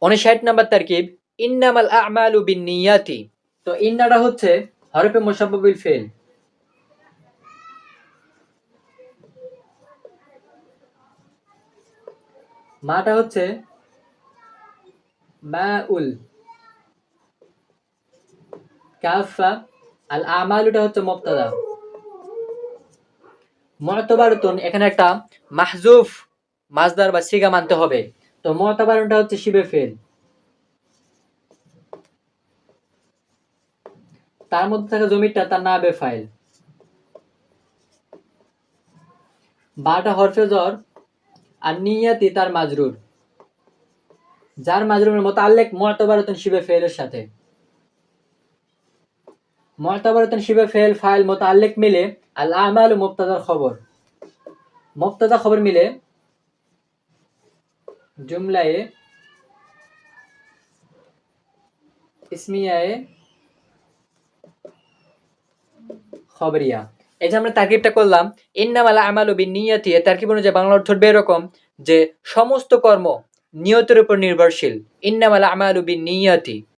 59 number তারকিব ইন্নামাল আ'মালু বিন্নিয়াতি। তো ইন্নাটা হচ্ছে হরফে মুসাব্বাবিল ফেল। মাটা হচ্ছে মাউল। কাফা আল আমালুটা হচ্ছে মুবতাদা। মুতাবারাতুন এখানে একটা মাহজুফ মাজদার বা সিগা মানতে হবে। তো মুতাবারাতুনটা হচ্ছে শিবে ফেল। তার মধ্যে থাকা জমিরটা তার নাবে ফাইল। বাটা হরফে জর আর নিয়াতি তার মাজরুর, যার মাজরুরের মুতাআল্লিক মুতাবারাতুন শিবে ফেলের সাথে। মুতাবারাতুন শিবে ফেল ফাইল মুতাআল্লিক মিলে আল আমালু মুবতাদার খবর, মুবতাদা খবর মিলে জুমলায়ে ইসমিয়ায়ে খবরিয়া। এই যে আমরা তারকিবটা করলাম ইন্নামাল আমালু বিন্নিয়াতি, এর তারকিব অনুযায়ী বাংলা অর্থ হবে এরকম যে সমস্ত কর্ম নিয়তের উপর নির্ভরশীল। ইন্নামাল আমালু বিন্নিয়াতি।